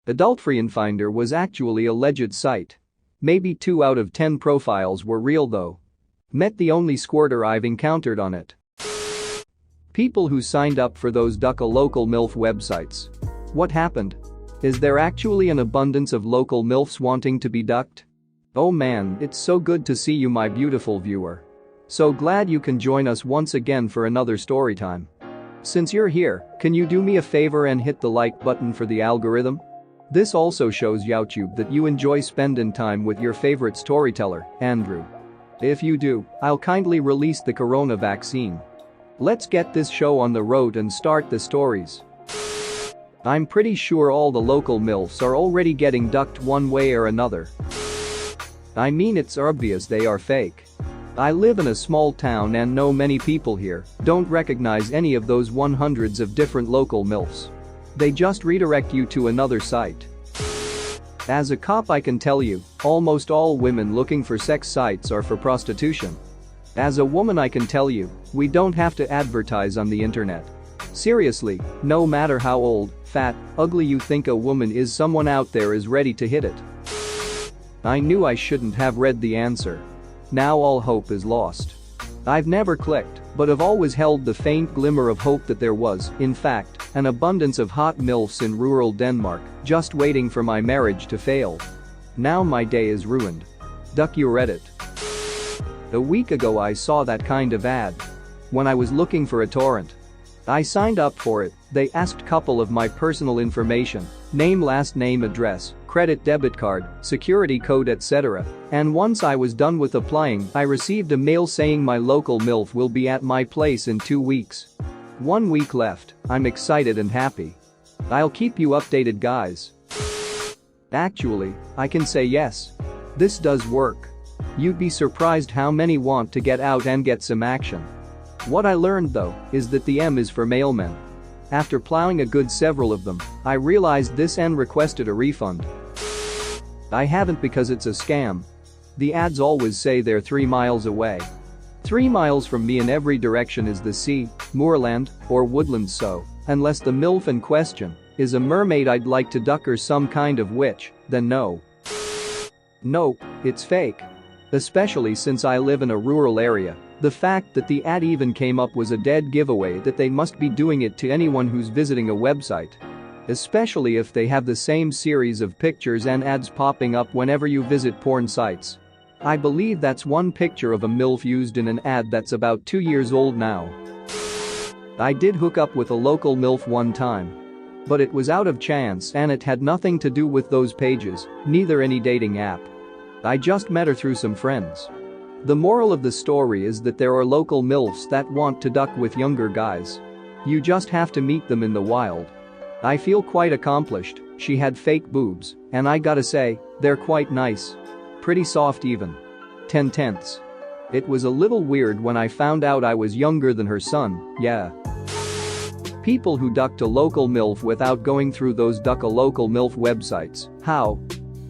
AdultFriendFinder was actually a legit site. Maybe 2 out of 10 profiles were real though. Met the only squirter I've encountered on it. People who signed up for those duck a local MILF websites. What happened? Is there actually an abundance of local MILFs wanting to be ducked? Oh man, it's so good to see you, my beautiful viewer. So glad you can join us once again for another story time. Since you're here, can you do me a favor and hit the like button for the algorithm? This also shows YouTube that you enjoy spending time with your favorite storyteller, Andrew. If you do, I'll kindly release the corona vaccine. Let's get this show on the road and start the stories. I'm pretty sure all the local MILFs are already getting ducked one way or another. I mean, it's obvious they are fake. I live in a small town and know many people here don't recognize any of those hundreds of different local MILFs. They just redirect you to another site. As a cop, I can tell you, almost all women looking for sex sites are for prostitution. As a woman, I can tell you, we don't have to advertise on the internet. Seriously, no matter how old, fat, ugly you think a woman is, someone out there is ready to hit it. I knew I shouldn't have read the answer. Now all hope is lost. I've never clicked, but have always held the faint glimmer of hope that there was, in fact, an abundance of hot MILFs in rural Denmark, just waiting for my marriage to fail. Now my day is ruined. Duck your Reddit. A week ago I saw that kind of ad. When I was looking for a torrent. I signed up for it. They asked couple of my personal information, name, last name, address, credit, debit card, security code, etc. And once I was done with applying, I received a mail saying my local MILF will be at my place in 2 weeks. 1 week left. I'm excited and happy. I'll keep you updated, guys. Actually, I can say yes. This does work. You'd be surprised how many want to get out and get some action. What I learned though is that the M is for mailmen. After plowing a good several of them, I realized this and requested a refund. I haven't because it's a scam. The ads always say they're 3 miles away. 3 miles from me in every direction is the sea, moorland, or woodland, so unless the MILF in question is a mermaid I'd like to duck or some kind of witch, then no. Nope, it's fake. Especially since I live in a rural area. The fact that the ad even came up was a dead giveaway that they must be doing it to anyone who's visiting a website. Especially if they have the same series of pictures and ads popping up whenever you visit porn sites. I believe that's one picture of a MILF used in an ad that's about 2 years old now. I did hook up with a local MILF one time. But it was out of chance and it had nothing to do with those pages, neither any dating app. I just met her through some friends. The moral of the story is that there are local MILFs that want to duck with younger guys. You just have to meet them in the wild. I feel quite accomplished. She had fake boobs, and I gotta say, they're quite nice. Pretty soft even. 10/10. It was a little weird when I found out I was younger than her son, yeah. People who ducked a local MILF without going through those duck a local MILF websites, how?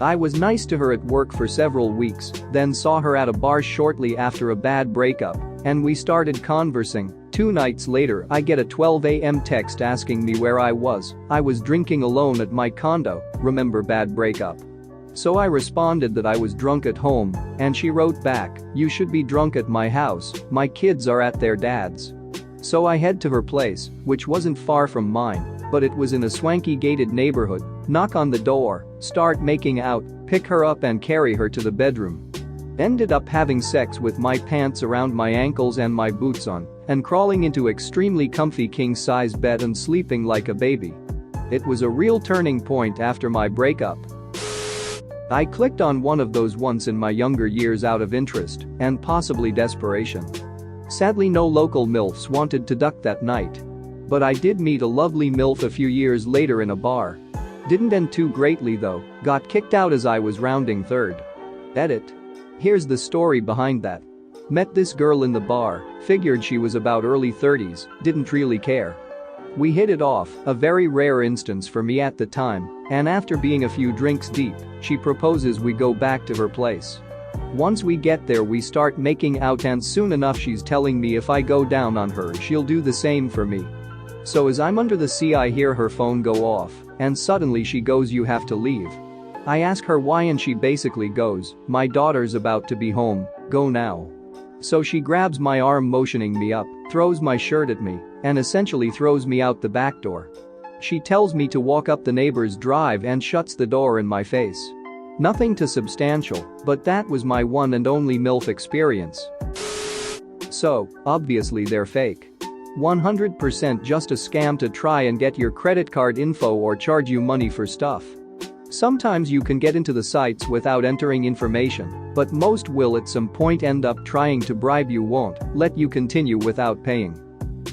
I was nice to her at work for several weeks, then saw her at a bar shortly after a bad breakup, and we started conversing. 2 nights later I get a 12 a.m. text asking me where I was. I was drinking alone at my condo, remember bad breakup. So I responded that I was drunk at home, and she wrote back, you should be drunk at my house, my kids are at their dad's. So I head to her place, which wasn't far from mine, but it was in a swanky gated neighborhood, knock on the door, start making out, pick her up and carry her to the bedroom. Ended up having sex with my pants around my ankles and my boots on, and crawling into extremely comfy king-size bed and sleeping like a baby. It was a real turning point after my breakup. I clicked on one of those once in my younger years out of interest and possibly desperation. Sadly, no local MILFs wanted to duck that night. But I did meet a lovely MILF a few years later in a bar. Didn't end too greatly though, got kicked out as I was rounding third. Edit. Here's the story behind that. Met this girl in the bar, figured she was about early 30s, didn't really care. We hit it off, a very rare instance for me at the time, and after being a few drinks deep, she proposes we go back to her place. Once we get there we start making out and soon enough she's telling me if I go down on her she'll do the same for me. So as I'm under the sea I hear her phone go off, and suddenly she goes, "You have to leave." I ask her why and she basically goes, "My daughter's about to be home, go now." So she grabs my arm motioning me up, throws my shirt at me, and essentially throws me out the back door. She tells me to walk up the neighbor's drive and shuts the door in my face. Nothing too substantial, but that was my one and only MILF experience. So, obviously they're fake. 100% just a scam to try and get your credit card info or charge you money for stuff. Sometimes you can get into the sites without entering information, but most will at some point end up trying to bribe you, won't let you continue without paying.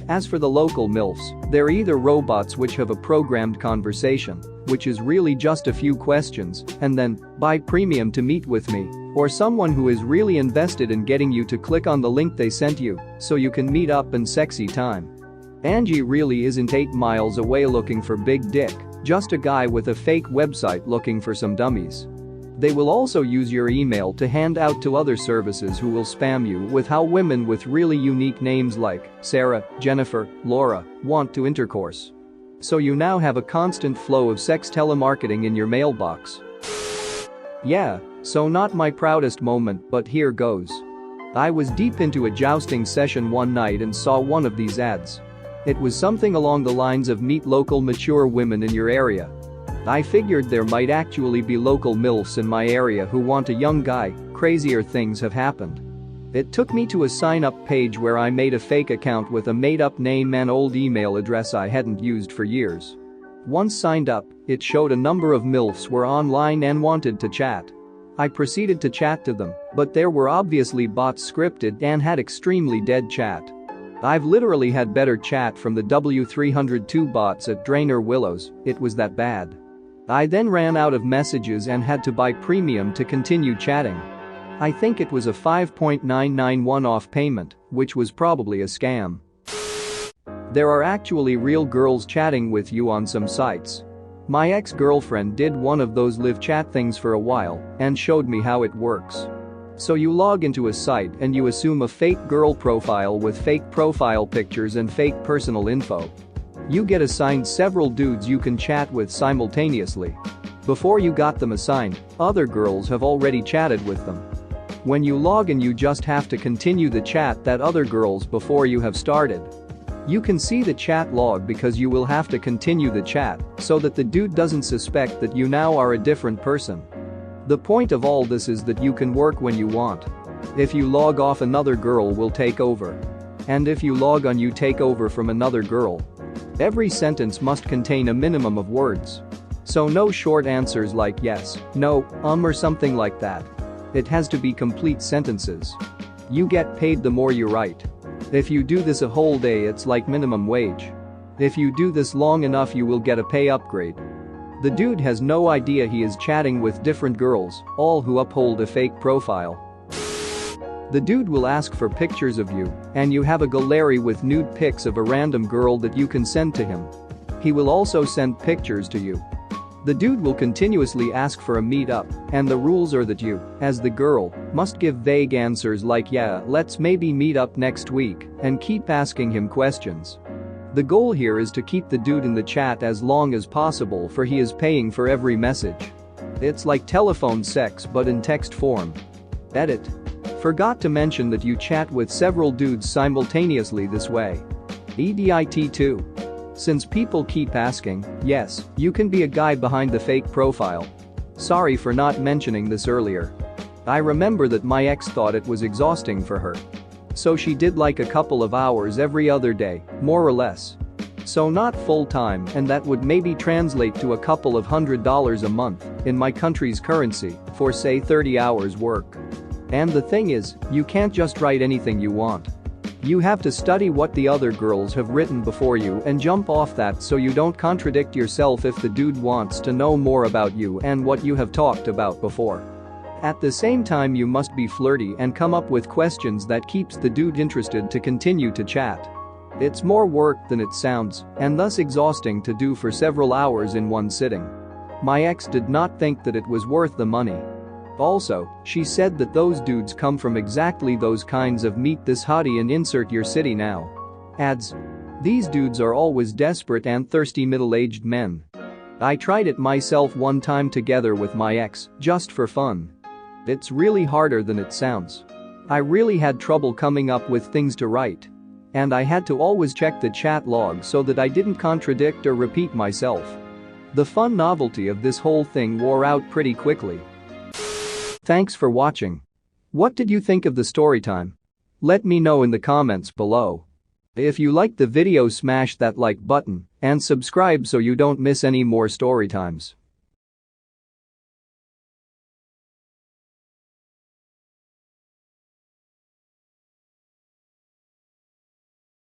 As for the local MILFs, they're either robots which have a programmed conversation, which is really just a few questions, and then buy premium to meet with me, or someone who is really invested in getting you to click on the link they sent you so you can meet up and sexy time. Angie really isn't 8 miles away looking for big dick, just a guy with a fake website looking for some dummies. They will also use your email to hand out to other services who will spam you with how women with really unique names like Sarah, Jennifer, Laura want to intercourse. So you now have a constant flow of sex telemarketing in your mailbox. Yeah, so not my proudest moment, but here goes. I was deep into a jousting session one night and saw one of these ads. It was something along the lines of meet local mature women in your area. I figured there might actually be local MILFs in my area who want a young guy. Crazier things have happened. It took me to a sign-up page where I made a fake account with a made-up name and old email address I hadn't used for years. Once signed up, it showed a number of MILFs were online and wanted to chat. I proceeded to chat to them, but there were obviously bots scripted and had extremely dead chat. I've literally had better chat from the W302 bots at Drainer Willows, it was that bad. I then ran out of messages and had to buy premium to continue chatting. I think it was a 5.99 one-off payment, which was probably a scam. There are actually real girls chatting with you on some sites. My ex-girlfriend did one of those live chat things for a while and showed me how it works. So you log into a site and you assume a fake girl profile with fake profile pictures and fake personal info. You get assigned several dudes you can chat with simultaneously. Before you got them assigned, other girls have already chatted with them. When you log in, you just have to continue the chat that other girls before you have started. You can see the chat log because you will have to continue the chat so that the dude doesn't suspect that you now are a different person. The point of all this is that you can work when you want. If you log off, another girl will take over. And if you log on, you take over from another girl. Every sentence must contain a minimum of words. So no short answers like yes, no, or something like that. It has to be complete sentences. You get paid the more you write. If you do this a whole day, it's like minimum wage. If you do this long enough, you will get a pay upgrade. The dude has no idea he is chatting with different girls, all who uphold a fake profile. The dude will ask for pictures of you, and you have a gallery with nude pics of a random girl that you can send to him. He will also send pictures to you. The dude will continuously ask for a meet-up, and the rules are that you, as the girl, must give vague answers like yeah, let's maybe meet up next week, and keep asking him questions. The goal here is to keep the dude in the chat as long as possible, for he is paying for every message. It's like telephone sex but in text form. Edit. Forgot to mention that you chat with several dudes simultaneously this way. EDIT 2. Since people keep asking, yes, you can be a guy behind the fake profile. Sorry for not mentioning this earlier. I remember that my ex thought it was exhausting for her. So she did like a couple of hours every other day, more or less. So not full-time, and that would maybe translate to a couple of $100 a month in my country's currency for say 30 hours work. And the thing is, you can't just write anything you want. You have to study what the other girls have written before you and jump off that so you don't contradict yourself if the dude wants to know more about you and what you have talked about before. At the same time, you must be flirty and come up with questions that keeps the dude interested to continue to chat. It's more work than it sounds, and thus exhausting to do for several hours in one sitting. My ex did not think that it was worth the money. Also, she said that those dudes come from exactly those kinds of meet this hottie and insert your city now ads. These dudes are always desperate and thirsty middle-aged men. I tried it myself one time together with my ex, just for fun. It's really harder than it sounds. I really had trouble coming up with things to write. And I had to always check the chat log so that I didn't contradict or repeat myself. The fun novelty of this whole thing wore out pretty quickly. Thanks for watching. What did you think of the story time? Let me know in the comments below. If you liked the video, smash that like button and subscribe so you don't miss any more story times.